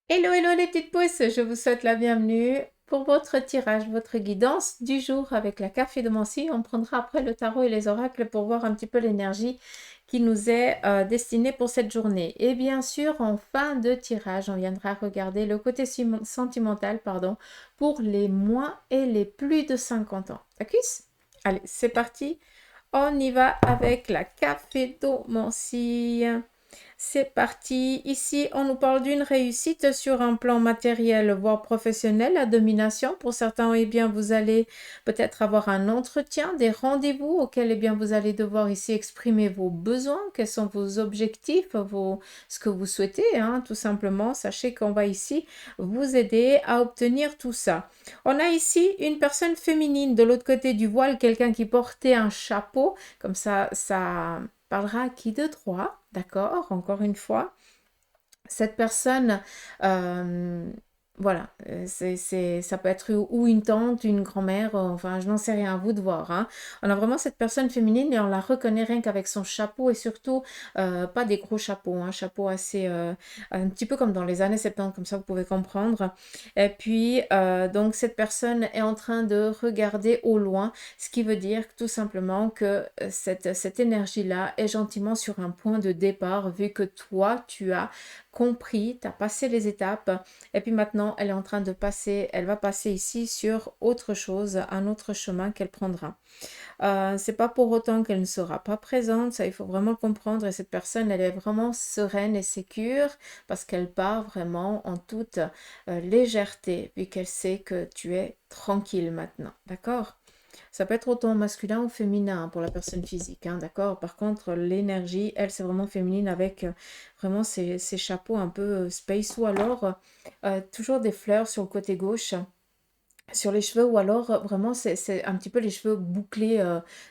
Hello, hello les petites pousses, je vous souhaite la bienvenue pour votre tirage, votre guidance du jour avec la café de Mancy. On prendra après le tarot et les oracles pour voir un petit peu l'énergie qui nous est destinée pour cette journée. Et bien sûr, en fin de tirage, on viendra regarder le côté sentimental, pardon, pour les moins et les plus de 50 ans. D'accord? Allez, c'est parti. On y va avec la café de Mancy. C'est parti. Ici, on nous parle d'une réussite sur un plan matériel, voire professionnel, la domination. Pour certains, eh bien, vous allez peut-être avoir un entretien, des rendez-vous auxquels, eh bien, vous allez devoir ici exprimer vos besoins, quels sont vos objectifs, ce que vous souhaitez, hein, tout simplement. Sachez qu'on va ici vous aider à obtenir tout ça. On a ici une personne féminine de l'autre côté du voile, quelqu'un qui portait un chapeau, comme ça parlera à qui de droit, d'accord, encore une fois. Cette personne, euh, voilà, ça peut être ou une tante, une grand-mère, enfin, je n'en sais rien, à vous de voir, hein. On a vraiment cette personne féminine et on la reconnaît rien qu'avec son chapeau et surtout, pas des gros chapeaux, un chapeau assez, un petit peu comme dans les années 70, comme ça vous pouvez comprendre. Et puis, donc, cette personne est en train de regarder au loin, ce qui veut dire tout simplement que cette énergie-là est gentiment sur un point de départ, vu que toi, tu as compris, tu as passé les étapes, et puis maintenant, elle est en train de passer, elle va passer ici sur autre chose, un autre chemin qu'elle prendra. C'est pas pour autant qu'elle ne sera pas présente, ça il faut vraiment le comprendre, et cette personne, elle est vraiment sereine et sécure, parce qu'elle part vraiment en toute légèreté, vu qu'elle sait que tu es tranquille maintenant, d'accord? Ça peut être autant masculin ou féminin, hein, pour la personne physique, hein, d'accord? Par contre, l'énergie, elle, c'est vraiment féminine avec vraiment ces chapeaux un peu space ou alors toujours des fleurs sur le côté gauche, sur les cheveux ou alors vraiment c'est un petit peu les cheveux bouclés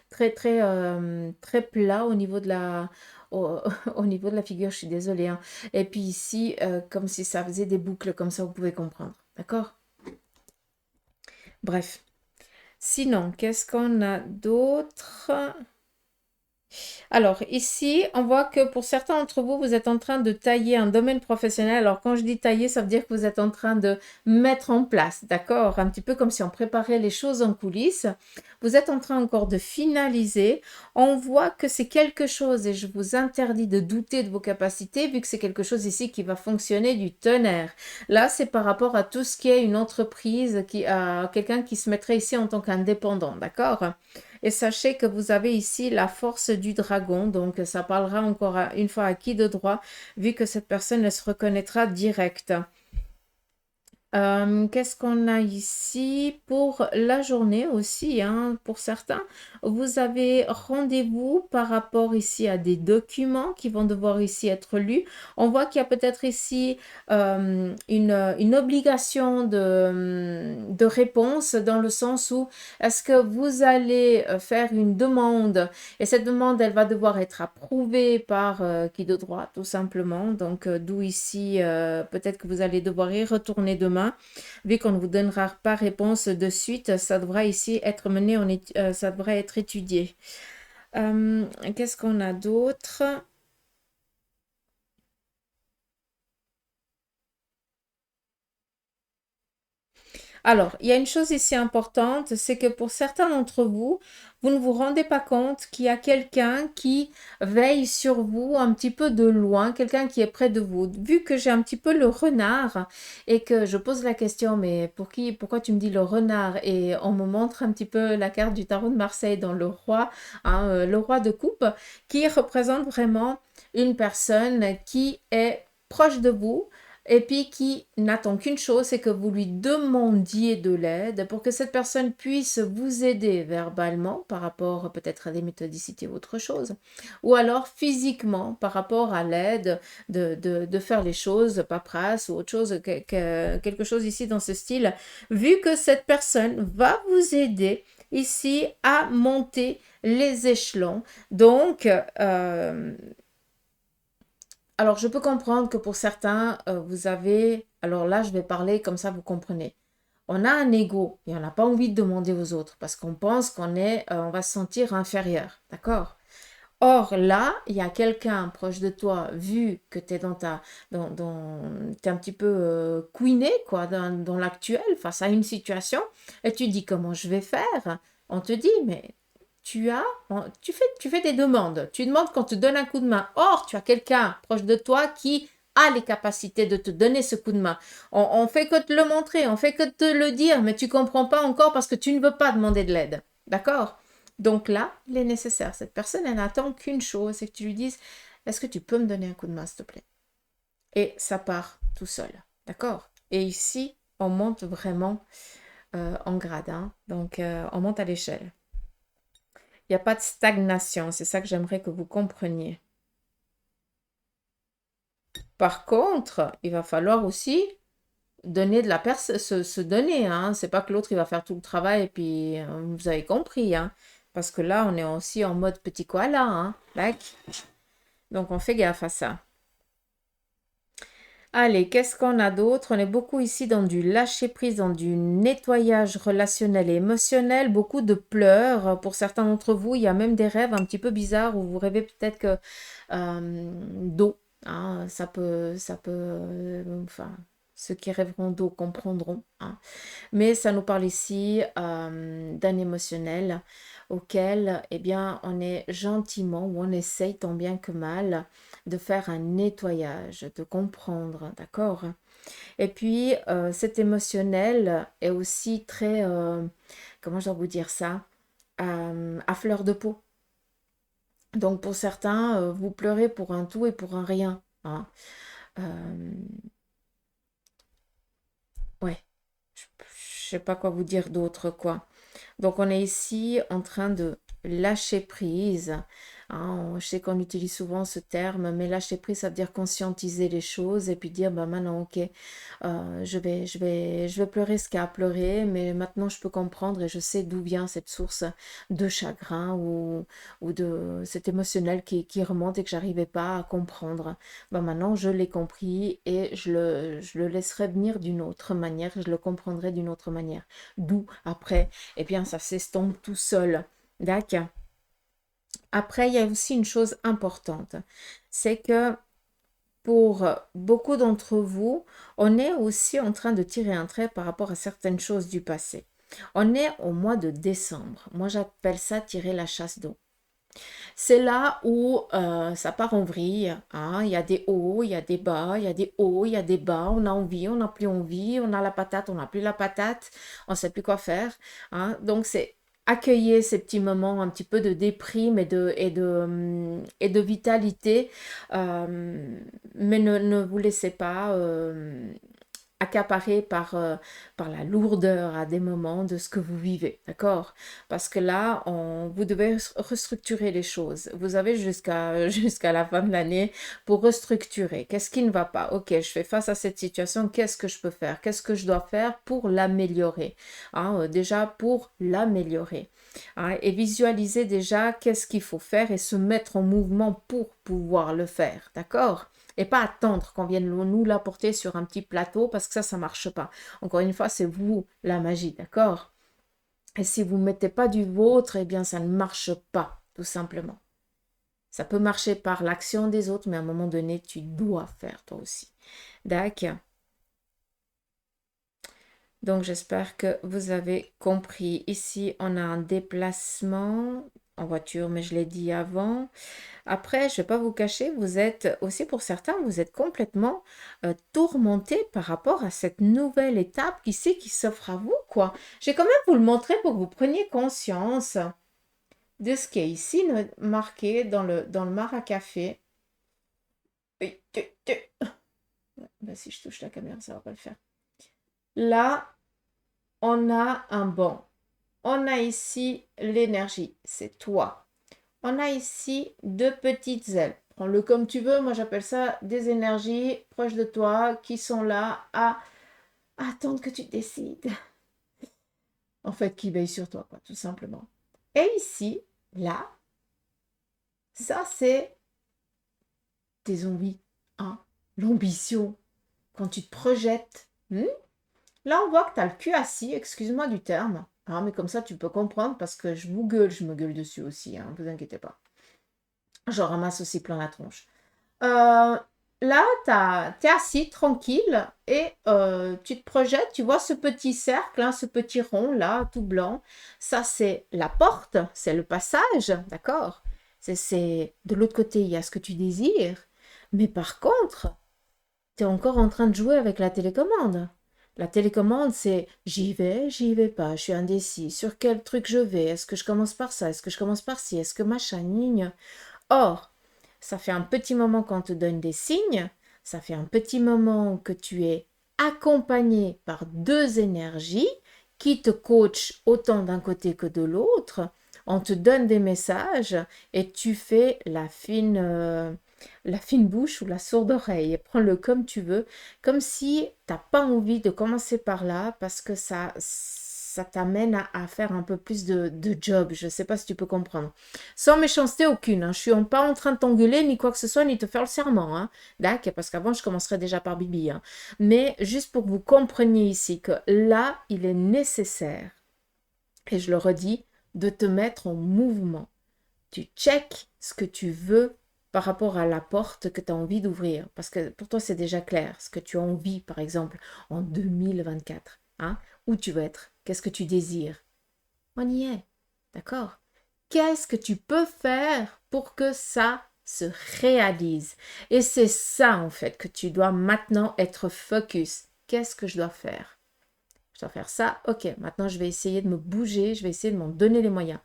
très plats au niveau de au, au niveau de la figure, je suis désolée, hein. Et puis ici, comme si ça faisait des boucles comme ça, vous pouvez comprendre, d'accord? Bref. Sinon, qu'est-ce qu'on a d'autre? Alors ici, on voit que pour certains d'entre vous, vous êtes en train de tailler un domaine professionnel. Alors quand je dis tailler, ça veut dire que vous êtes en train de mettre en place, d'accord? Un petit peu comme si on préparait les choses en coulisses. Vous êtes en train encore de finaliser. On voit que c'est quelque chose, et je vous interdis de douter de vos capacités, vu que c'est quelque chose ici qui va fonctionner du tonnerre. Là, c'est par rapport à tout ce qui est une entreprise, quelqu'un qui se mettrait ici en tant qu'indépendant, d'accord? Et sachez que vous avez ici la force du dragon, donc ça parlera encore une fois à qui de droit, vu que cette personne elle se reconnaîtra direct. Qu'est-ce qu'on a ici pour la journée aussi, hein, pour certains? Vous avez rendez-vous par rapport ici à des documents qui vont devoir ici être lus. On voit qu'il y a peut-être ici une obligation de réponse dans le sens où est-ce que vous allez faire une demande et cette demande, elle va devoir être approuvée par qui de droit, tout simplement. Donc, d'où ici, peut-être que vous allez devoir y retourner demain. Vu qu'on ne vous donnera pas réponse de suite, ça devra ici être mené, ça devrait être étudié. Qu'est-ce qu'on a d'autre? Alors, il y a une chose ici importante, c'est que pour certains d'entre vous, vous ne vous rendez pas compte qu'il y a quelqu'un qui veille sur vous un petit peu de loin, quelqu'un qui est près de vous. Vu que j'ai un petit peu le renard et que je pose la question, mais pourquoi tu me dis le renard? Et on me montre un petit peu la carte du tarot de Marseille dans le roi, hein, le roi de coupe, qui représente vraiment une personne qui est proche de vous, et puis qui n'attend qu'une chose, c'est que vous lui demandiez de l'aide pour que cette personne puisse vous aider verbalement par rapport peut-être à des méthodicités ou autre chose, ou alors physiquement par rapport à l'aide de faire les choses, paperasse ou autre chose, quelque chose ici dans ce style, vu que cette personne va vous aider ici à monter les échelons. Donc, alors, je peux comprendre que pour certains, vous avez... Alors là, je vais parler comme ça, vous comprenez. On a un ego et on n'a pas envie de demander aux autres parce qu'on pense on va se sentir inférieur, d'accord? Or, là, il y a quelqu'un proche de toi, vu que tu es t'es un petit peu couiné, quoi, dans l'actuel, face à une situation, et tu dis comment je vais faire. On te dit, mais tu fais des demandes. Tu demandes qu'on te donne un coup de main. Or, tu as quelqu'un proche de toi qui a les capacités de te donner ce coup de main. On fait que te le montrer, on fait que te le dire, mais tu comprends pas encore parce que tu ne veux pas demander de l'aide. D'accord? Donc là, il est nécessaire. Cette personne, elle n'attend qu'une chose, c'est que tu lui dises, est-ce que tu peux me donner un coup de main, s'il te plaît? Et ça part tout seul. D'accord? Et ici, on monte vraiment en grade. Hein. Donc, on monte à l'échelle. Il n'y a pas de stagnation. C'est ça que j'aimerais que vous compreniez. Par contre, il va falloir aussi donner de la personne, se donner. Hein. C'est pas que l'autre, il va faire tout le travail et puis vous avez compris. Hein. Parce que là, on est aussi en mode petit koala. Hein. Like. Donc, on fait gaffe à ça. Allez, qu'est-ce qu'on a d'autre? On est beaucoup ici dans du lâcher-prise, dans du nettoyage relationnel et émotionnel, beaucoup de pleurs. Pour certains d'entre vous, il y a même des rêves un petit peu bizarres où vous rêvez peut-être que d'eau. Hein, enfin, ceux qui rêveront d'eau comprendront. Hein. Mais ça nous parle ici d'un émotionnel auquel, eh bien, on est gentiment ou on essaye tant bien que mal de faire un nettoyage, de comprendre, d'accord? Et puis, cet émotionnel est aussi très, comment je dois vous dire ça, à fleur de peau. Donc, pour certains, vous pleurez pour un tout et pour un rien. Hein. Euh, ouais, je sais pas quoi vous dire d'autre, quoi. Donc, on est ici en train de lâcher prise. Hein, je sais qu'on utilise souvent ce terme, mais lâcher prise, ça veut dire conscientiser les choses et puis dire, bah maintenant, ok, je vais pleurer ce qu'il y a à pleurer, mais maintenant, je peux comprendre et je sais d'où vient cette source de chagrin ou de cet émotionnel qui remonte et que j'arrivais pas à comprendre. Bah maintenant, je l'ai compris et je le laisserai venir d'une autre manière, je le comprendrai d'une autre manière. D'où, après, eh bien, ça s'estompe tout seul. D'accord. Après, il y a aussi une chose importante, c'est que pour beaucoup d'entre vous, on est aussi en train de tirer un trait par rapport à certaines choses du passé. On est au mois de décembre. Moi, j'appelle ça tirer la chasse d'eau. C'est là où ça part en vrille. Hein. Il y a des hauts, il y a des bas, il y a des hauts, il y a des bas. On a envie, on n'a plus envie. On a la patate, on n'a plus la patate. On ne sait plus quoi faire. Hein. Donc, c'est accueillir ces petits moments un petit peu de déprime et de vitalité. Mais ne vous laissez pas accaparé par la lourdeur à des moments de ce que vous vivez, d'accord? Parce que là, vous devez restructurer les choses. Vous avez jusqu'à la fin de l'année pour restructurer. Qu'est-ce qui ne va pas? Ok, je fais face à cette situation, qu'est-ce que je peux faire? Qu'est-ce que je dois faire pour l'améliorer? Hein, déjà, pour l'améliorer. Hein, et visualiser déjà qu'est-ce qu'il faut faire et se mettre en mouvement pour pouvoir le faire, d'accord? Et pas attendre qu'on vienne nous l'apporter sur un petit plateau parce que ça ne marche pas. Encore une fois, c'est vous la magie, d'accord? Et si vous ne mettez pas du vôtre, eh bien, ça ne marche pas, tout simplement. Ça peut marcher par l'action des autres, mais à un moment donné, tu dois faire toi aussi. D'accord? Donc, j'espère que vous avez compris. Ici, on a un déplacement en voiture, mais je l'ai dit avant. Après, je ne vais pas vous cacher, vous êtes aussi pour certains, vous êtes complètement tourmenté par rapport à cette nouvelle étape qui s'offre à vous, quoi. Je vais quand même vous le montrer pour que vous preniez conscience de ce qui est ici marqué dans le maracafé. Ben, si je touche la caméra, ça ne va pas le faire. Là, on a un banc. On a ici l'énergie, c'est toi. On a ici deux petites ailes. Prends-le comme tu veux. Moi, j'appelle ça des énergies proches de toi qui sont là à attendre que tu décides. En fait, qui veillent sur toi, quoi, tout simplement. Et ici, là, ça, c'est tes envies. Hein, l'ambition. Quand tu te projettes. Là, on voit que tu as le cul assis, excuse-moi du terme. Hein, mais comme ça, tu peux comprendre parce que je me gueule dessus aussi. Hein, ne vous inquiétez pas. J'en ramasse aussi plein la tronche. Euh, Là, t'es assis tranquille et tu te projettes, tu vois ce petit cercle, hein, ce petit rond là, tout blanc. Ça, c'est la porte, c'est le passage, d'accord? De l'autre côté, il y a ce que tu désires. Mais par contre, tu es encore en train de jouer avec la télécommande. La télécommande, c'est j'y vais pas, je suis indécis. Sur quel truc je vais? Est-ce que je commence par ça? Est-ce que je commence par ci? Est-ce que machin, gnigne. Or, ça fait un petit moment qu'on te donne des signes, ça fait un petit moment que tu es accompagné par deux énergies qui te coachent autant d'un côté que de l'autre. On te donne des messages et tu fais la fine bouche ou la sourde oreille. Prends-le comme tu veux, comme si tu n'as pas envie de commencer par là parce que ça t'amène à faire un peu plus de job. Je ne sais pas si tu peux comprendre. Sans méchanceté aucune, hein. Je ne suis pas en train de t'engueuler, ni quoi que ce soit, ni te faire le serment. Hein. D'accord, parce qu'avant, je commencerais déjà par Bibi. Hein. Mais juste pour que vous compreniez ici que là, il est nécessaire, et je le redis, de te mettre en mouvement. Tu check ce que tu veux par rapport à la porte que tu as envie d'ouvrir. Parce que pour toi, c'est déjà clair. Ce que tu as envie, par exemple, en 2024. Hein? Où tu veux être? Qu'est-ce que tu désires? On y est. D'accord? Qu'est-ce que tu peux faire pour que ça se réalise? Et c'est ça, en fait, que tu dois maintenant être focus. Qu'est-ce que je dois faire? Je dois faire ça. Ok, maintenant, je vais essayer de me bouger. Je vais essayer de m'en donner les moyens.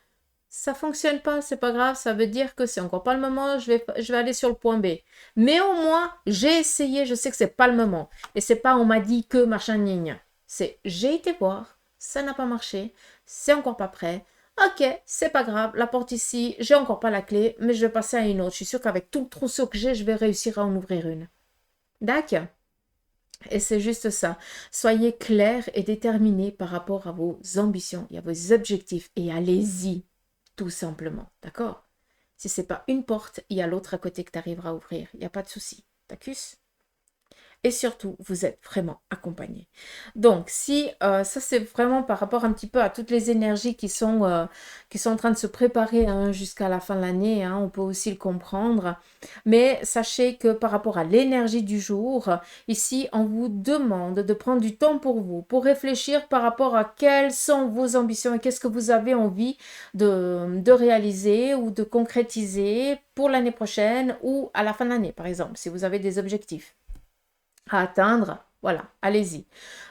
Ça fonctionne pas, c'est pas grave, ça veut dire que c'est encore pas le moment, je vais aller sur le point B. Mais au moins, j'ai essayé, je sais que c'est pas le moment. Et c'est pas on m'a dit que machin gna. C'est j'ai été voir, ça n'a pas marché, c'est encore pas prêt. Ok, c'est pas grave, la porte ici, j'ai encore pas la clé, mais je vais passer à une autre. Je suis sûre qu'avec tout le trousseau que j'ai, je vais réussir à en ouvrir une. D'accord? Et c'est juste ça. Soyez clair et déterminé par rapport à vos ambitions et à vos objectifs et allez-y, tout simplement. D'accord? Si c'est pas une porte, il y a l'autre à côté que tu arriveras à ouvrir. Il n'y a pas de souci. D'accord? Et surtout, vous êtes vraiment accompagné. Donc, si ça, c'est vraiment par rapport un petit peu à toutes les énergies qui sont en train de se préparer hein, jusqu'à la fin de l'année, hein, on peut aussi le comprendre. Mais sachez que par rapport à l'énergie du jour, ici, on vous demande de prendre du temps pour vous, pour réfléchir par rapport à quelles sont vos ambitions et qu'est-ce que vous avez envie de réaliser ou de concrétiser pour l'année prochaine ou à la fin de l'année, par exemple, si vous avez des objectifs à atteindre, voilà, allez-y.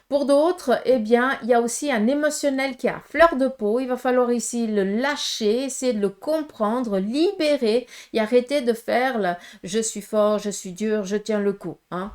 Pour d'autres, eh bien, il y a aussi un émotionnel qui est à fleur de peau. Il va falloir ici le lâcher, essayer de le comprendre, libérer et arrêter de faire le je suis fort, je suis dur, je tiens le coup. Hein.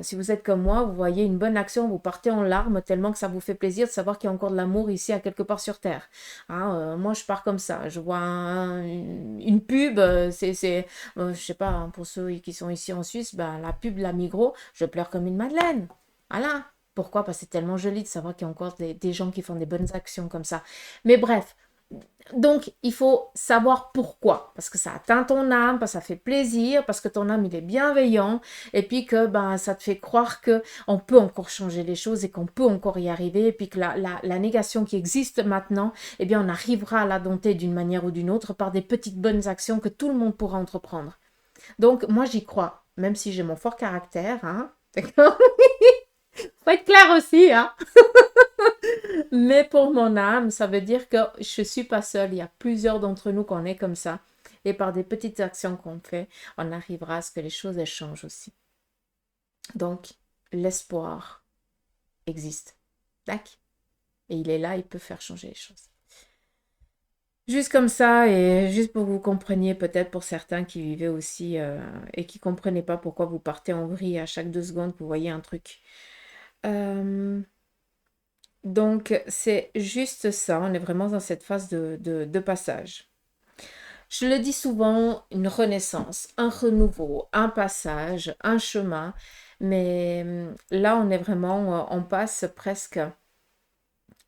Si vous êtes comme moi, vous voyez une bonne action, vous partez en larmes tellement que ça vous fait plaisir de savoir qu'il y a encore de l'amour ici à quelque part sur Terre. Hein, moi, je pars comme ça. Je vois une pub, je sais pas, hein, pour ceux qui sont ici en Suisse, ben, la pub de la Migros, je pleure comme une madeleine. Voilà. Pourquoi? Parce que c'est tellement joli de savoir qu'il y a encore des gens qui font des bonnes actions comme ça. Mais bref, donc il faut savoir pourquoi. Parce que ça atteint ton âme, parce que ça fait plaisir, parce que ton âme il est bienveillant, et puis que ben, ça te fait croire que on peut encore changer les choses et qu'on peut encore y arriver, et puis que la négation qui existe maintenant, eh bien on arrivera à la dompter d'une manière ou d'une autre par des petites bonnes actions que tout le monde pourra entreprendre. Donc moi j'y crois, même si j'ai mon fort caractère, hein, d'accord? Faut être clair aussi, hein. Mais pour mon âme, ça veut dire que je ne suis pas seule. Il y a plusieurs d'entre nous qu'on est comme ça. Et par des petites actions qu'on fait, on arrivera à ce que les choses elles changent aussi. Donc, l'espoir existe. Tac. Et il est là, il peut faire changer les choses. Juste comme ça, et juste pour que vous compreniez, peut-être pour certains qui vivaient aussi et qui ne comprenaient pas pourquoi vous partez en vrille à chaque 2 secondes, vous voyez un truc. Euh, Donc, c'est juste ça, on est vraiment dans cette phase de passage. Je le dis souvent, une renaissance, un renouveau, un passage, un chemin, mais là, on est vraiment, on passe presque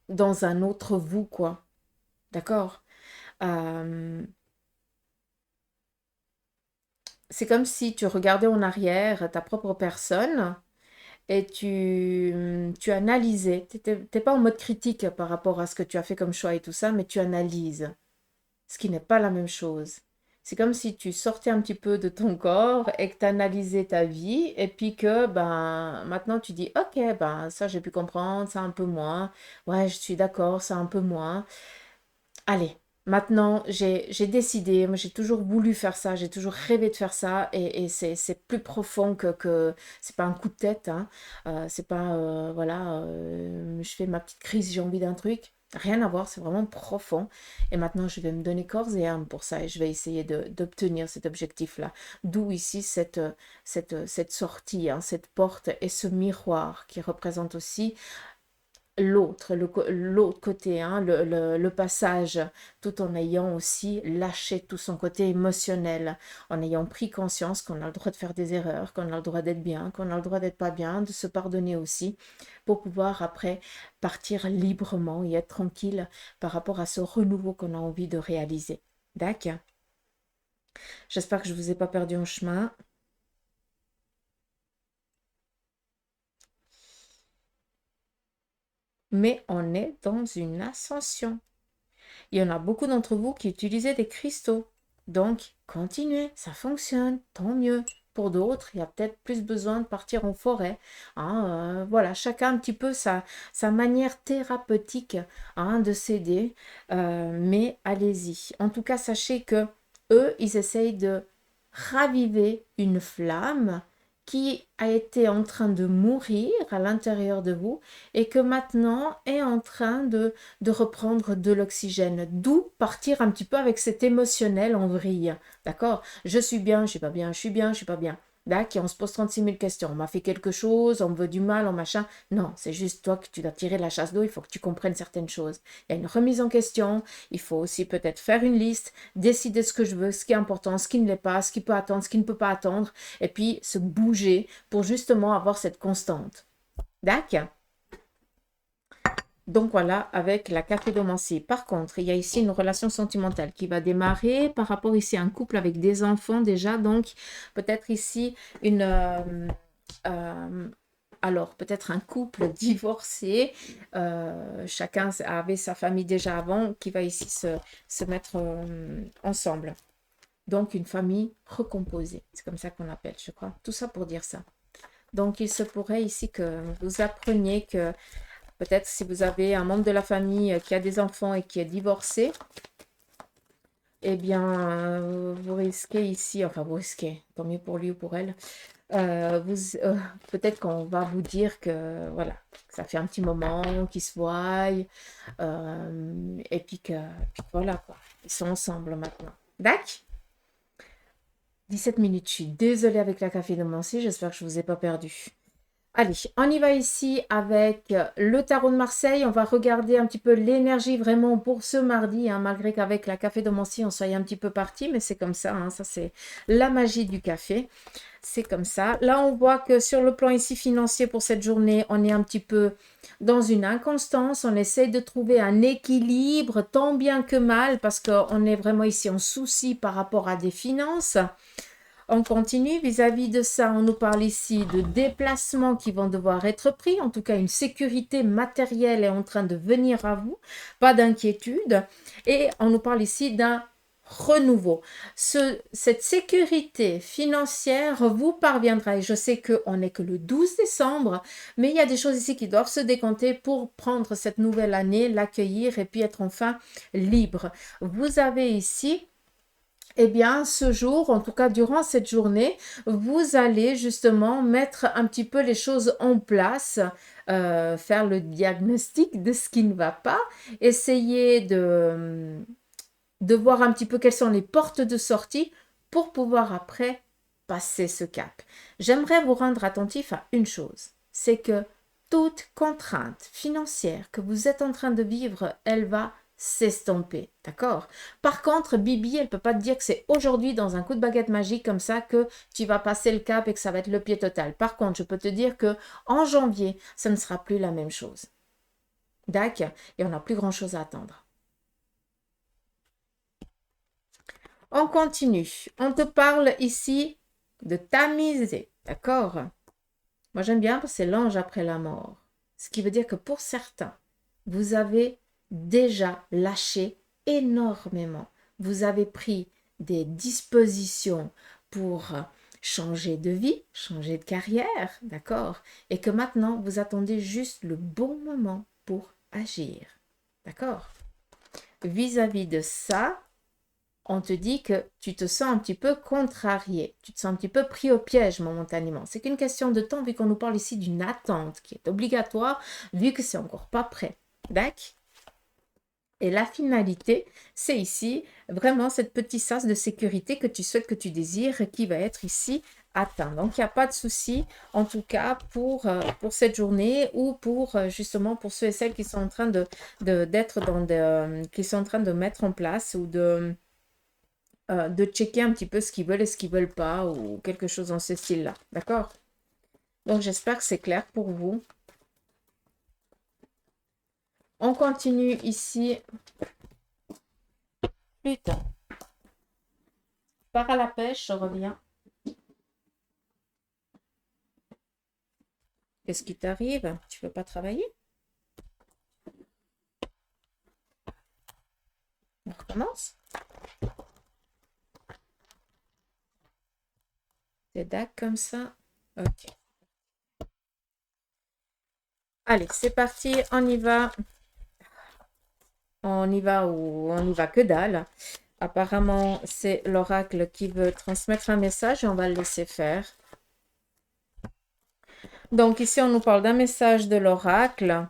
dans un autre vous, quoi. D'accord? Euh, c'est comme si tu regardais en arrière ta propre personne et tu analysais. T'es pas en mode critique par rapport à ce que tu as fait comme choix et tout ça, mais tu analyses. Ce qui n'est pas la même chose. C'est comme si tu sortais un petit peu de ton corps et que tu analysais ta vie et puis que ben maintenant tu dis ok ben ça j'ai pu comprendre, ça un peu moins. Ouais, je suis d'accord, ça un peu moins. Allez, maintenant j'ai décidé, moi j'ai toujours voulu faire ça, j'ai toujours rêvé de faire ça et c'est plus profond c'est pas un coup de tête, hein, c'est pas voilà, je fais ma petite crise, j'ai envie d'un truc. Rien à voir, c'est vraiment profond. Et maintenant, je vais me donner corps et âme pour ça et je vais essayer d'obtenir cet objectif-là. D'où ici cette sortie, hein, cette porte et ce miroir qui représente aussi l'autre, l'autre côté, hein, le passage, tout en ayant aussi lâché tout son côté émotionnel, en ayant pris conscience qu'on a le droit de faire des erreurs, qu'on a le droit d'être bien, qu'on a le droit d'être pas bien, de se pardonner aussi, pour pouvoir après partir librement et être tranquille par rapport à ce renouveau qu'on a envie de réaliser. D'accord? J'espère que je ne vous ai pas perdu en chemin. Mais on est dans une ascension. Il y en a beaucoup d'entre vous qui utilisaient des cristaux. Donc, continuez, ça fonctionne, tant mieux. Pour d'autres, il y a peut-être plus besoin de partir en forêt. Hein, voilà, chacun un petit peu sa manière thérapeutique, hein, de s'aider. Mais allez-y. En tout cas, sachez que eux, ils essayent de raviver une flamme qui a été en train de mourir à l'intérieur de vous et que maintenant est en train de reprendre de l'oxygène, d'où partir un petit peu avec cet émotionnel en vrille, d'accord? Je suis bien, je suis pas bien, je suis bien, je suis pas bien. D'accord, on se pose 36 000 questions. On m'a fait quelque chose, on me veut du mal, on machin. Non, c'est juste toi que tu dois tirer la chasse d'eau, il faut que tu comprennes certaines choses. Il y a une remise en question, il faut aussi peut-être faire une liste, décider ce que je veux, ce qui est important, ce qui ne l'est pas, ce qui peut attendre, ce qui ne peut pas attendre, et puis se bouger pour justement avoir cette constante. D'accord? Donc voilà, avec la cathédomancie. Par contre, il y a ici une relation sentimentale qui va démarrer par rapport ici à un couple avec des enfants déjà. Donc peut-être ici une... alors peut-être un couple divorcé. Chacun avait sa famille déjà avant qui va ici se mettre ensemble. Donc une famille recomposée. C'est comme ça qu'on appelle, je crois. Tout ça pour dire ça. Donc il se pourrait ici que vous appreniez que peut-être si vous avez un membre de la famille qui a des enfants et qui est divorcé, eh bien, vous risquez ici, enfin vous risquez, tant mieux pour lui ou pour elle, peut-être qu'on va vous dire que voilà, que ça fait un petit moment qu'ils se voient, et puis voilà quoi, ils sont ensemble maintenant. D'accord? 17 minutes, je suis désolée avec la café de Mancy, j'espère que je ne vous ai pas perdu. Allez, on y va ici avec le tarot de Marseille. On va regarder un petit peu l'énergie vraiment pour ce mardi, hein, malgré qu'avec la café de Mancy, on soit un petit peu parti, mais c'est comme ça, hein, ça c'est la magie du café. C'est comme ça. Là, on voit que sur le plan ici financier pour cette journée, on est un petit peu dans une inconstance. On essaie de trouver un équilibre tant bien que mal parce qu'on est vraiment ici en souci par rapport à des finances. On continue vis-à-vis de ça, on nous parle ici de déplacements qui vont devoir être pris, en tout cas une sécurité matérielle est en train de venir à vous, pas d'inquiétude, et on nous parle ici d'un renouveau. Cette sécurité financière vous parviendra, et je sais qu'on n'est que le 12 décembre, mais il y a des choses ici qui doivent se décompter pour prendre cette nouvelle année, l'accueillir et puis être enfin libre. Vous avez ici eh bien, ce jour, en tout cas durant cette journée, vous allez justement mettre un petit peu les choses en place, faire le diagnostic de ce qui ne va pas, essayer de voir un petit peu quelles sont les portes de sortie pour pouvoir après passer ce cap. J'aimerais vous rendre attentif à une chose, c'est que toute contrainte financière que vous êtes en train de vivre, elle va s'estomper, d'accord? Par contre, Bibi, elle peut pas te dire que c'est aujourd'hui dans un coup de baguette magique comme ça que tu vas passer le cap et que ça va être le pied total. Par contre, je peux te dire que en janvier, ça ne sera plus la même chose. D'accord? Et on n'a plus grand-chose à attendre. On continue. On te parle ici de tamiser, d'accord? Moi, j'aime bien parce que c'est l'ange après la mort. Ce qui veut dire que pour certains, vous avez déjà lâché énormément. Vous avez pris des dispositions pour changer de vie, changer de carrière, d'accord? Et que maintenant, vous attendez juste le bon moment pour agir, d'accord? Vis-à-vis de ça, on te dit que tu te sens un petit peu contrarié, tu te sens un petit peu pris au piège momentanément. C'est qu'une question de temps vu qu'on nous parle ici d'une attente qui est obligatoire vu que c'est encore pas prêt. D'accord? Et la finalité, c'est ici vraiment cette petite sas de sécurité que tu souhaites, que tu désires, qui va être ici atteint. Donc, il n'y a pas de souci, en tout cas, pour cette journée ou pour justement pour ceux et celles qui sont en train d'être dans qui sont en train de mettre en place ou de checker un petit peu ce qu'ils veulent et ce qu'ils veulent pas ou quelque chose dans ce style-là. D'accord? Donc, j'espère que c'est clair pour vous. On continue ici. Putain. Pars à la pêche, je reviens. Qu'est-ce qui t'arrive? Tu veux pas travailler? On recommence? C'est d'accord comme ça? Ok. Allez, c'est parti, on y va. On y va ou on y va que dalle. Apparemment, c'est l'oracle qui veut transmettre un message et on va le laisser faire. Donc ici, on nous parle d'un message de l'oracle.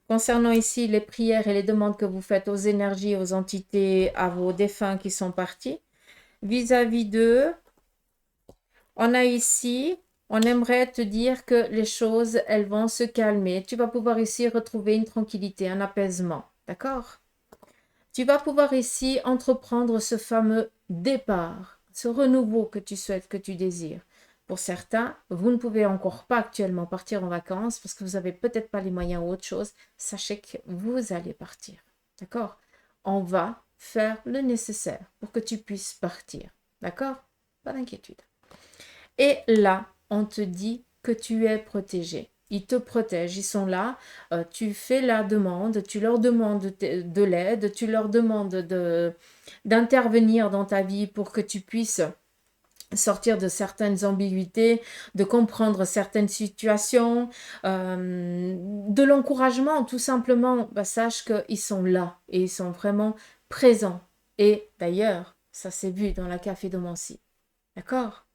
Concernant ici les prières et les demandes que vous faites aux énergies, aux entités, à vos défunts qui sont partis. Vis-à-vis d'eux, on a ici, on aimerait te dire que les choses, elles vont se calmer. Tu vas pouvoir ici retrouver une tranquillité, un apaisement. D'accord? Tu vas pouvoir ici entreprendre ce fameux départ, ce renouveau que tu souhaites, que tu désires. Pour certains, vous ne pouvez encore pas actuellement partir en vacances parce que vous n'avez peut-être pas les moyens ou autre chose. Sachez que vous allez partir. D'accord? On va faire le nécessaire pour que tu puisses partir. D'accord? Pas d'inquiétude. Et là, on te dit que tu es protégé. Ils te protègent, ils sont là. Tu fais la demande, tu leur demandes de l'aide, tu leur demandes d'intervenir dans ta vie pour que tu puisses sortir de certaines ambiguïtés, de comprendre certaines situations, de l'encouragement, tout simplement. Bah, sache qu'ils sont là et ils sont vraiment présents. Et d'ailleurs, ça s'est vu dans la café-domancie. D'accord?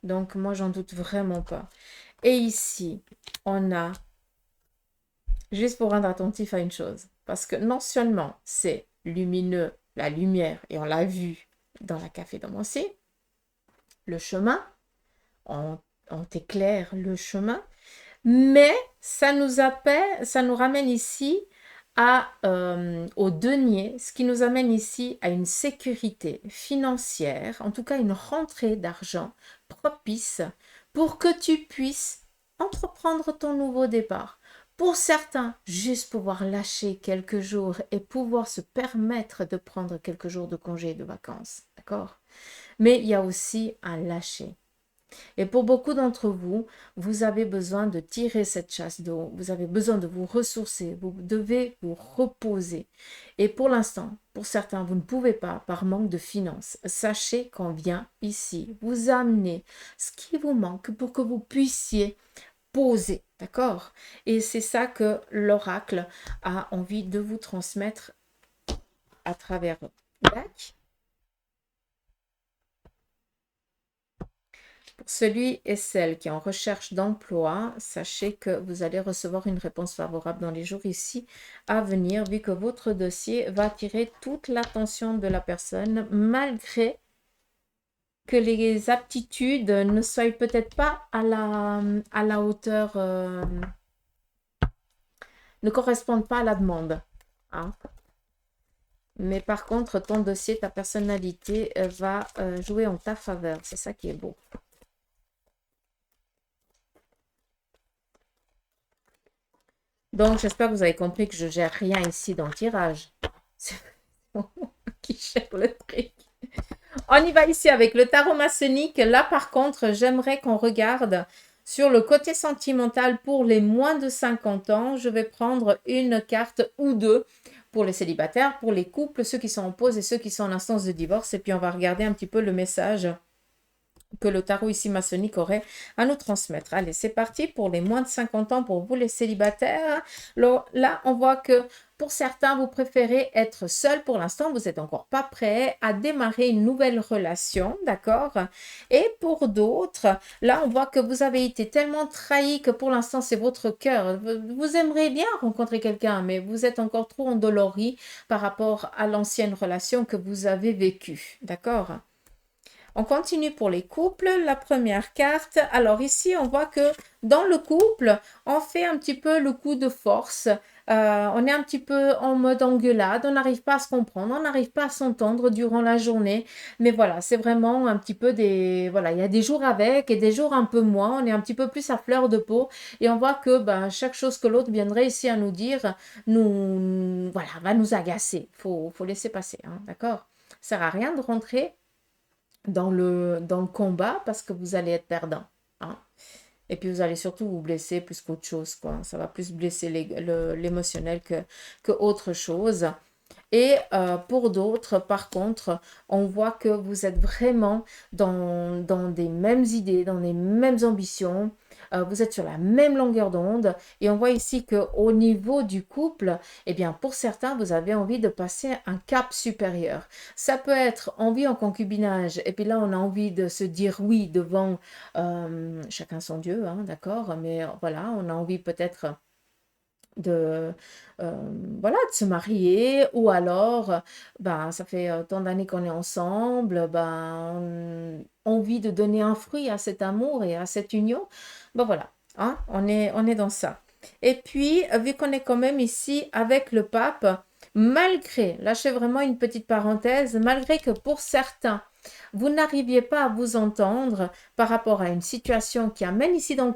Donc, moi, j'en doute vraiment pas. Et ici, on a, juste pour rendre attentif à une chose, parce que non seulement c'est lumineux, la lumière, et on l'a vu dans la café-domancie, le chemin, on t'éclaire le chemin, mais ça nous ramène ici au denier, ce qui nous amène ici à une sécurité financière, en tout cas une rentrée d'argent propice pour que tu puisses entreprendre ton nouveau départ. Pour certains, juste pouvoir lâcher quelques jours et pouvoir se permettre de prendre quelques jours de congé et de vacances, d'accord? Mais il y a aussi un lâcher. Et pour beaucoup d'entre vous, vous avez besoin de tirer cette chasse d'eau, vous avez besoin de vous ressourcer, vous devez vous reposer. Et pour l'instant, pour certains, vous ne pouvez pas par manque de finances. Sachez qu'on vient ici vous amener ce qui vous manque pour que vous puissiez poser, d'accord? Et c'est ça que l'oracle a envie de vous transmettre à travers eux. D'accord? Pour celui et celle qui est en recherche d'emploi, sachez que vous allez recevoir une réponse favorable dans les jours ici à venir, vu que votre dossier va attirer toute l'attention de la personne, malgré que les aptitudes ne soient peut-être pas à la hauteur, ne correspondent pas à la demande. Hein. Mais par contre, ton dossier, ta personnalité va jouer en ta faveur. C'est ça qui est beau. Donc, j'espère que vous avez compris que je gère rien ici dans le tirage. C'est moi qui gère le truc. On y va ici avec le tarot maçonnique. Là, par contre, j'aimerais qu'on regarde sur le côté sentimental pour les moins de 50 ans. Je vais prendre une carte ou deux pour les célibataires, pour les couples, ceux qui sont en pause et ceux qui sont en instance de divorce. Et puis, on va regarder un petit peu le message que le tarot ici maçonnique aurait à nous transmettre. Allez, c'est parti pour les moins de 50 ans, pour vous les célibataires. Là, on voit que pour certains, vous préférez être seul pour l'instant, vous n'êtes encore pas prêt à démarrer une nouvelle relation, d'accord? Et pour d'autres, là, on voit que vous avez été tellement trahi que pour l'instant, c'est votre cœur. Vous aimeriez bien rencontrer quelqu'un, mais vous êtes encore trop endolori par rapport à l'ancienne relation que vous avez vécue, d'accord? On continue pour les couples. La première carte. Alors ici, on voit que dans le couple, on fait un petit peu le coup de force. On est un petit peu en mode engueulade. On n'arrive pas à se comprendre. On n'arrive pas à s'entendre durant la journée. Mais voilà, c'est vraiment un petit peu des... Voilà, il y a des jours avec et des jours un peu moins. On est un petit peu plus à fleur de peau. Et on voit que ben, chaque chose que l'autre viendrait ici à nous dire, voilà, va nous agacer. Faut laisser passer, hein, d'accord? Ça sert à rien de rentrer dans le combat parce que vous allez être perdant, hein. Et puis vous allez surtout vous blesser plus qu'autre chose, quoi. Ça va plus blesser l'émotionnel que autre chose. Et pour d'autres, par contre, on voit que vous êtes vraiment dans des mêmes idées, dans les mêmes ambitions. Vous êtes sur la même longueur d'onde. Et on voit ici qu'au niveau du couple, eh bien, pour certains, vous avez envie de passer un cap supérieur. Ça peut être envie en concubinage. Et puis là, on a envie de se dire oui devant chacun son Dieu, hein, d'accord? Mais voilà, on a envie peut-être de, voilà, de se marier, ou alors, ben, ça fait tant d'années qu'on est ensemble, ben, envie de donner un fruit à cet amour et à cette union. Ben voilà, hein, on est dans ça. Et puis, vu qu'on est quand même ici avec le pape, malgré, là je fais vraiment une petite parenthèse, malgré que pour certains, vous n'arriviez pas à vous entendre par rapport à une situation qui amène ici dans le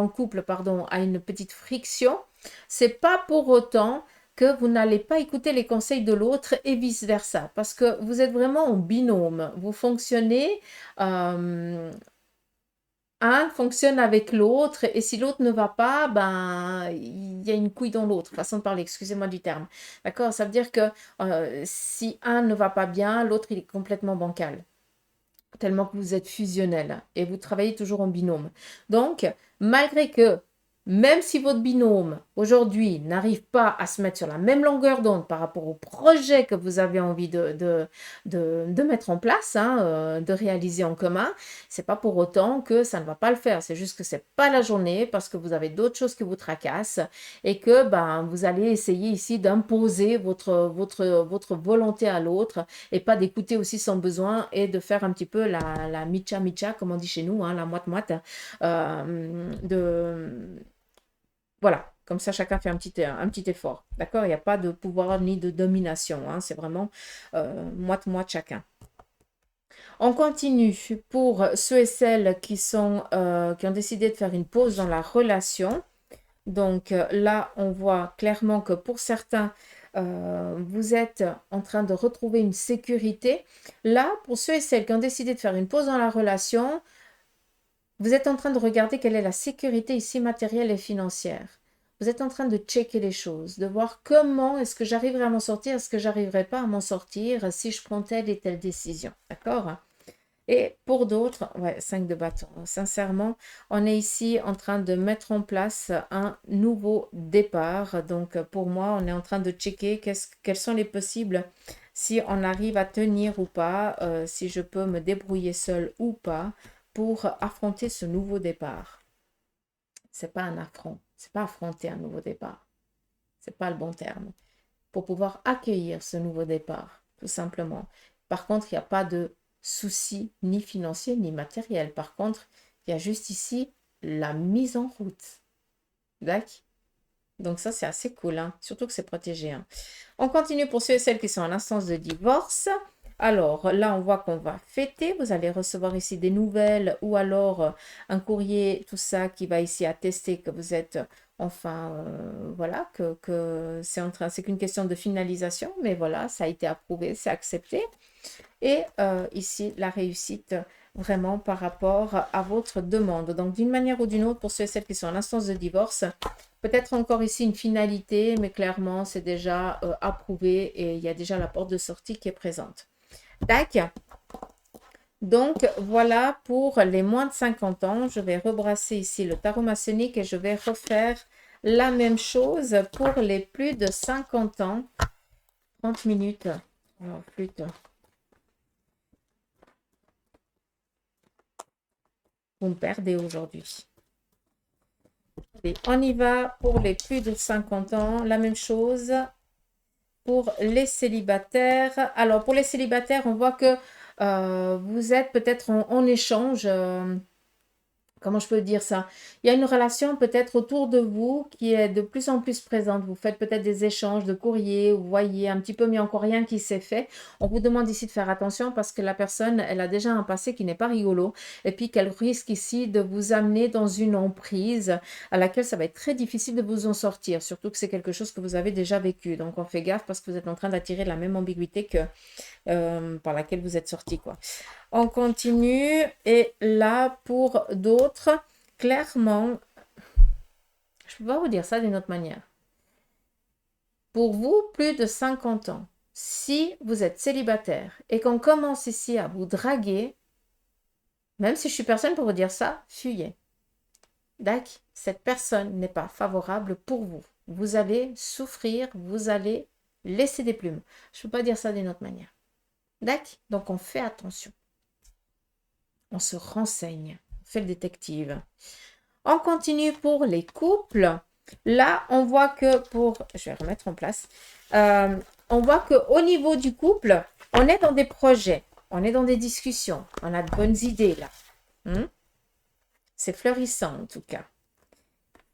couple, pardon, à une petite friction, c'est pas pour autant que vous n'allez pas écouter les conseils de l'autre et vice-versa, parce que vous êtes vraiment en binôme. Vous fonctionnez, un fonctionne avec l'autre, et si l'autre ne va pas, ben, il y a une couille dans l'autre, façon de parler, excusez-moi du terme. D'accord? Ça veut dire que si un ne va pas bien, l'autre, il est complètement bancal, tellement que vous êtes fusionnel et vous travaillez toujours en binôme. Donc, malgré que, même si votre binôme aujourd'hui n'arrive pas à se mettre sur la même longueur d'onde par rapport au projet que vous avez envie de mettre en place, hein, de réaliser en commun, c'est pas pour autant que ça ne va pas le faire. C'est juste que c'est pas la journée parce que vous avez d'autres choses qui vous tracassent et que ben, vous allez essayer ici d'imposer votre volonté à l'autre et pas d'écouter aussi son besoin et de faire un petit peu la micha micha, comme on dit chez nous, hein, la moite-moite, voilà, comme ça chacun fait un petit effort, d'accord? Il n'y a pas de pouvoir ni de domination, hein, c'est vraiment moite-moite chacun. On continue pour ceux et celles qui ont décidé de faire une pause dans la relation. Donc là, on voit clairement que pour certains, vous êtes en train de retrouver une sécurité. Là, pour ceux et celles qui ont décidé de faire une pause dans la relation, vous êtes en train de regarder quelle est la sécurité ici matérielle et financière. Vous êtes en train de checker les choses, de voir comment est-ce que j'arriverai à m'en sortir, est-ce que j'arriverai pas à m'en sortir si je prends telle et telle décision. D'accord? Et pour d'autres, ouais, 5 de bâton. Sincèrement, on est ici en train de mettre en place un nouveau départ. Donc, pour moi, on est en train de checker quels sont les possibles, si on arrive à tenir ou pas, si je peux me débrouiller seul ou pas pour affronter ce nouveau départ. C'est pas un affront, c'est pas affronter un nouveau départ. C'est pas le bon terme. Pour pouvoir accueillir ce nouveau départ, tout simplement. Par contre, il n'y a pas de souci ni financier ni matériel. Par contre, il y a juste ici la mise en route. D'accord? Donc ça, c'est assez cool, hein? Surtout que c'est protégé, hein. On continue pour ceux et celles qui sont en instance de divorce. Alors là, on voit qu'on va fêter. Vous allez recevoir ici des nouvelles ou alors un courrier, tout ça qui va ici attester que vous êtes enfin, voilà, que c'est qu'une question de finalisation, mais voilà, ça a été approuvé, c'est accepté. Et ici, la réussite vraiment par rapport à votre demande. Donc, d'une manière ou d'une autre, pour ceux et celles qui sont en instance de divorce, Peut-être encore ici une finalité, mais clairement, c'est déjà approuvé et il y a déjà la porte de sortie qui est présente. Tac. Donc, voilà pour les moins de 50 ans. Je vais rebrasser ici le tarot maçonnique et je vais refaire la même chose pour les plus de 50 ans. 30 minutes. Oh, flûte. Vous me perdez aujourd'hui. Et on y va pour les plus de 50 ans. La même chose pour les célibataires. Alors, pour les célibataires, on voit que vous êtes peut-être en échange. Comment je peux dire ça? Il y a une relation peut-être autour de vous qui est de plus en plus présente. Vous faites peut-être des échanges de courriers, vous voyez un petit peu, mais encore rien qui s'est fait. On vous demande ici de faire attention parce que la personne, elle a déjà un passé qui n'est pas rigolo et puis qu'elle risque ici de vous amener dans une emprise à laquelle ça va être très difficile de vous en sortir, surtout que c'est quelque chose que vous avez déjà vécu. Donc on fait gaffe parce que vous êtes en train d'attirer la même ambiguïté que par laquelle vous êtes sorti, quoi. On continue et là pour d'autres, clairement, je ne peux pas vous dire ça d'une autre manière. Pour vous, plus de 50 ans, si vous êtes célibataire et qu'on commence ici à vous draguer, même si je suis personne pour vous dire ça, fuyez. D'accord? Cette personne n'est pas favorable pour vous. Vous allez souffrir, vous allez laisser des plumes. Je ne peux pas dire ça d'une autre manière. D'accord? Donc on fait attention. On se renseigne, on fait le détective. On continue pour les couples. Là, on voit que pour... Je vais remettre en place. On voit qu'au niveau du couple, on est dans des projets, on est dans des discussions, on a de bonnes idées là. C'est fleurissant en tout cas.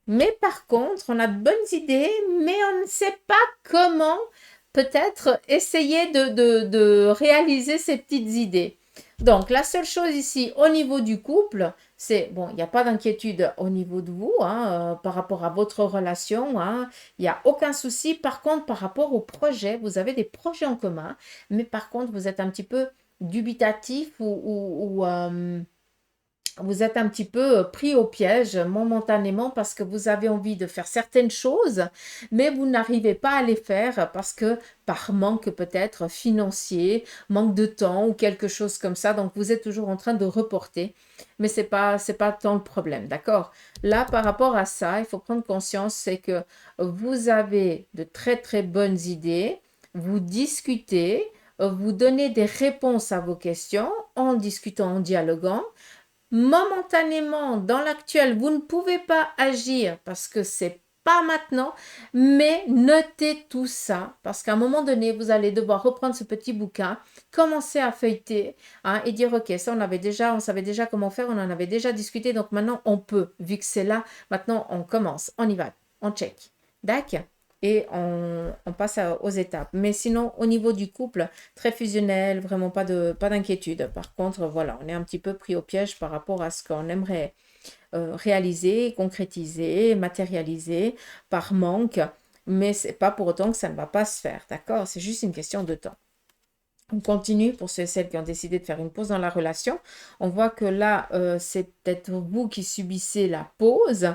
Mais par contre, on a de bonnes idées, mais on ne sait pas comment peut-être essayer de réaliser ces petites idées. Donc, la seule chose ici, au niveau du couple, c'est, bon, il n'y a pas d'inquiétude au niveau de vous, par rapport à votre relation, il n'y a aucun souci. Par contre, par rapport au projet, vous avez des projets en commun, mais par contre, vous êtes un petit peu dubitatif ou vous êtes un petit peu pris au piège momentanément parce que vous avez envie de faire certaines choses, mais vous n'arrivez pas à les faire parce que par manque peut-être financier, manque de temps ou quelque chose comme ça. Donc, vous êtes toujours en train de reporter, mais c'est pas tant le problème, d'accord? Là, par rapport à ça, il faut prendre conscience, c'est que vous avez de très, très bonnes idées, vous discutez, vous donnez des réponses à vos questions en discutant, en dialoguant. Momentanément, dans l'actuel, vous ne pouvez pas agir parce que c'est pas maintenant, mais notez tout ça parce qu'à un moment donné, vous allez devoir reprendre ce petit bouquin, commencer à feuilleter et dire ok, ça on savait déjà comment faire, on en avait déjà discuté, donc maintenant on peut, vu que c'est là, maintenant on commence, on y va, on check. D'accord? Et on passe aux étapes. Mais sinon, au niveau du couple, très fusionnel, vraiment pas d'inquiétude. Par contre, voilà, on est un petit peu pris au piège par rapport à ce qu'on aimerait réaliser, concrétiser, matérialiser par manque. Mais c'est pas pour autant que ça ne va pas se faire, d'accord? C'est juste une question de temps. On continue pour ceux et celles qui ont décidé de faire une pause dans la relation. On voit que là, c'est peut-être vous qui subissez la pause.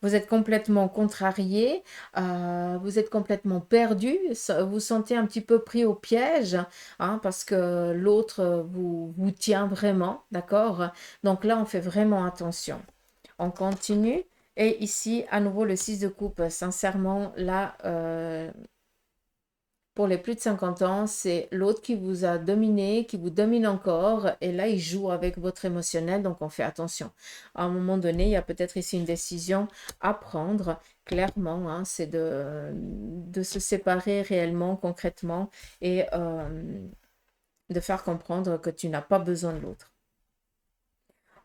Vous êtes complètement contrarié, vous êtes complètement perdu, vous sentez un petit peu pris au piège parce que l'autre vous tient vraiment, d'accord? Donc là, on fait vraiment attention. On continue. Et ici, à nouveau, le 6 de coupe. Sincèrement, là, pour les plus de 50 ans, c'est l'autre qui vous a dominé, qui vous domine encore, et là, il joue avec votre émotionnel, donc on fait attention. À un moment donné, il y a peut-être ici une décision à prendre, clairement, c'est de se séparer réellement, concrètement, et de faire comprendre que tu n'as pas besoin de l'autre.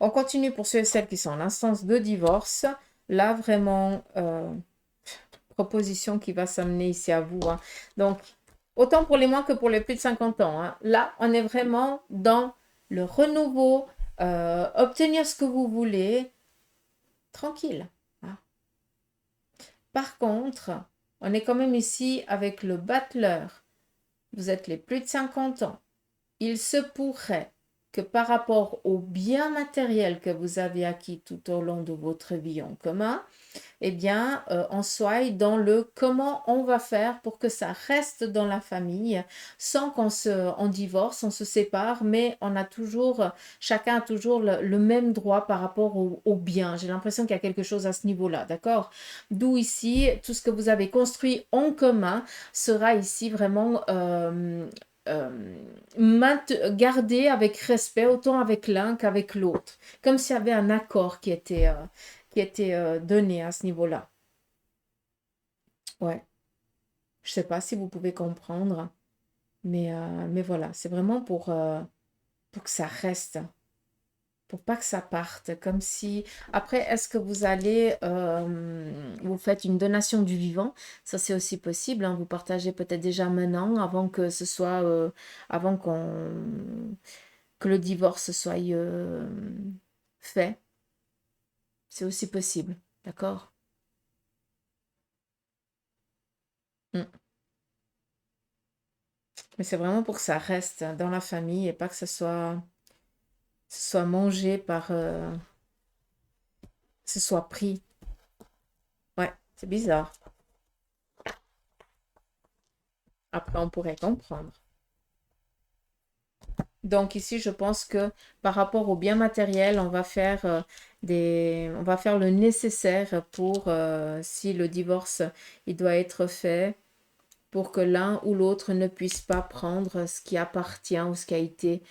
On continue pour ceux et celles qui sont en instance de divorce. Là, vraiment, proposition qui va s'amener ici à vous. Donc, autant pour les moins que pour les plus de 50 ans. Là, on est vraiment dans le renouveau, obtenir ce que vous voulez, tranquille. Par contre, on est quand même ici avec le battleur. Vous êtes les plus de 50 ans. Il se pourrait que par rapport aux biens matériels que vous avez acquis tout au long de votre vie en commun, eh bien, on soit dans le comment on va faire pour que ça reste dans la famille sans on divorce, on se sépare, mais on a toujours, chacun a toujours le même droit par rapport au bien. J'ai l'impression qu'il y a quelque chose à ce niveau-là, d'accord? D'où ici, tout ce que vous avez construit en commun sera ici vraiment gardé avec respect, autant avec l'un qu'avec l'autre, comme s'il y avait un accord qui était donné à ce niveau-là. Ouais, je sais pas si vous pouvez comprendre, mais voilà, c'est vraiment pour que ça reste, pour pas que ça parte. Comme si, après, est-ce que vous allez, vous faites une donation du vivant? Ça, c'est aussi possible, hein. Vous partagez peut-être déjà maintenant, avant que ce soit, avant que le divorce soit fait. C'est aussi possible, d'accord? Mm. Mais c'est vraiment pour que ça reste dans la famille et pas que ce soit mangé par, ce soit pris. Ouais, c'est bizarre. Après, on pourrait comprendre. Donc ici, je pense que par rapport au bien matériel, on va faire le nécessaire pour, si le divorce, il doit être fait, pour que l'un ou l'autre ne puisse pas prendre ce qui appartient ou ce qui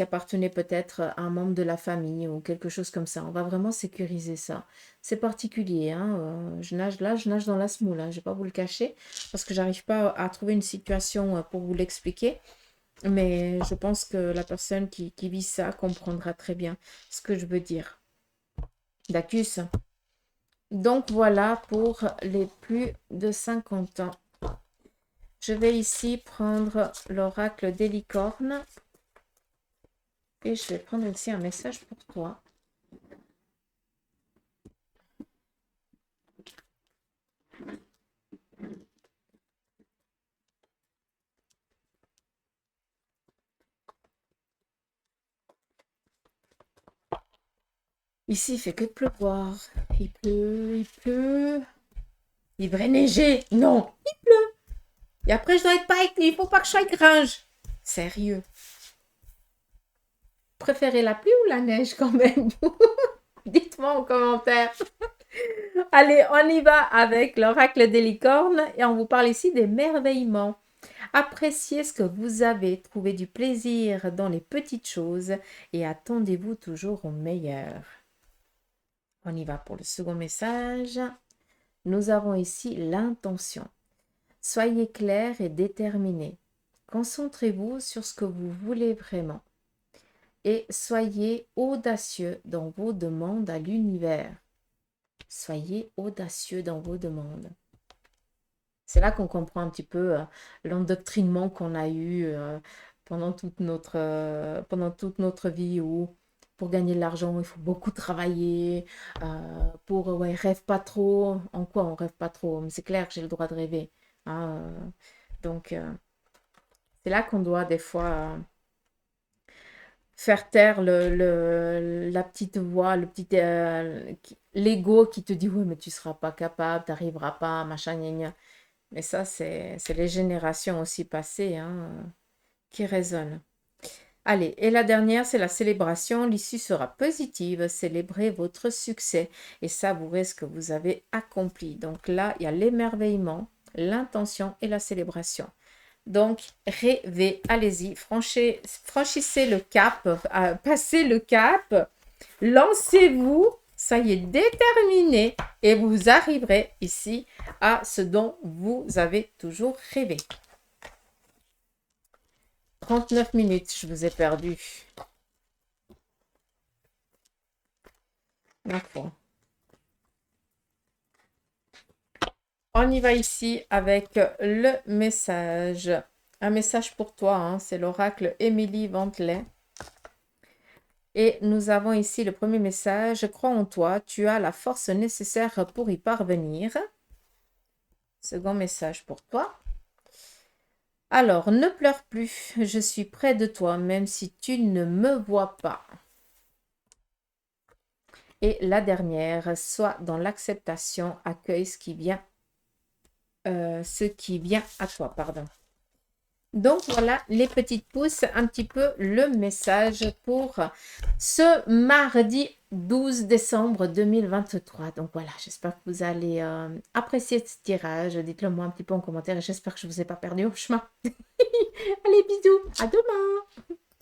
appartenait peut-être à un membre de la famille ou quelque chose comme ça. On va vraiment sécuriser ça. C'est particulier, hein. Je nage dans la semoule, hein. Je ne vais pas vous le cacher parce que j'arrive pas à trouver une situation pour vous l'expliquer. Mais je pense que la personne qui vit ça comprendra très bien ce que je veux dire. Dacus. Donc voilà pour les plus de 50 ans. Je vais ici prendre l'oracle des licornes et je vais prendre aussi un message pour toi. Ici, il fait que pleuvoir. Il pleut, il pleut. Il devrait neiger. Non, il pleut. Et après, je dois être pas avec lui. Il faut pas que je sois gringe. Sérieux. Préférez la pluie ou la neige quand même? Dites-moi en commentaire. Allez, on y va avec l'oracle des licornes et on vous parle ici des merveillements. Appréciez ce que vous avez, trouvez du plaisir dans les petites choses et attendez-vous toujours au meilleur. On y va pour le second message. Nous avons ici l'intention. Soyez clair et déterminé. Concentrez-vous sur ce que vous voulez vraiment. Et soyez audacieux dans vos demandes à l'univers. Soyez audacieux dans vos demandes. C'est là qu'on comprend un petit peu l'endoctrinement qu'on a eu pendant toute notre vie où pour gagner de l'argent, il faut beaucoup travailler. Ouais, rêve pas trop. En quoi on rêve pas trop? Mais c'est clair que j'ai le droit de rêver, hein. Donc, c'est là qu'on doit des fois faire taire la petite voix, l'ego qui te dit, oui, mais tu seras pas capable, tu n'arriveras pas, machin, gna, gna. Mais ça, c'est les générations aussi passées, hein, qui résonnent. Allez, et la dernière, c'est la célébration. L'issue sera positive. Célébrez votre succès et savourez ce que vous avez accompli. Donc là, il y a l'émerveillement, l'intention et la célébration. Donc, rêvez, allez-y, franchissez le cap, passez le cap, lancez-vous, soyez déterminés et vous arriverez ici à ce dont vous avez toujours rêvé. 39 minutes, je vous ai perdu. D'accord. On y va ici avec le message. Un message pour toi, hein, c'est l'oracle Émilie Vantelet. Et nous avons ici le premier message. Crois en toi, tu as la force nécessaire pour y parvenir. Second message pour toi. Alors, ne pleure plus, je suis près de toi, même si tu ne me vois pas. Et la dernière, sois dans l'acceptation, accueille ce qui vient à toi, pardon. Donc voilà les petites pousses, un petit peu le message pour ce mardi 12 décembre 2023. Donc voilà, j'espère que vous allez apprécier ce tirage. Dites-le moi un petit peu en commentaire et j'espère que je ne vous ai pas perdu au chemin. Allez, bisous, à demain.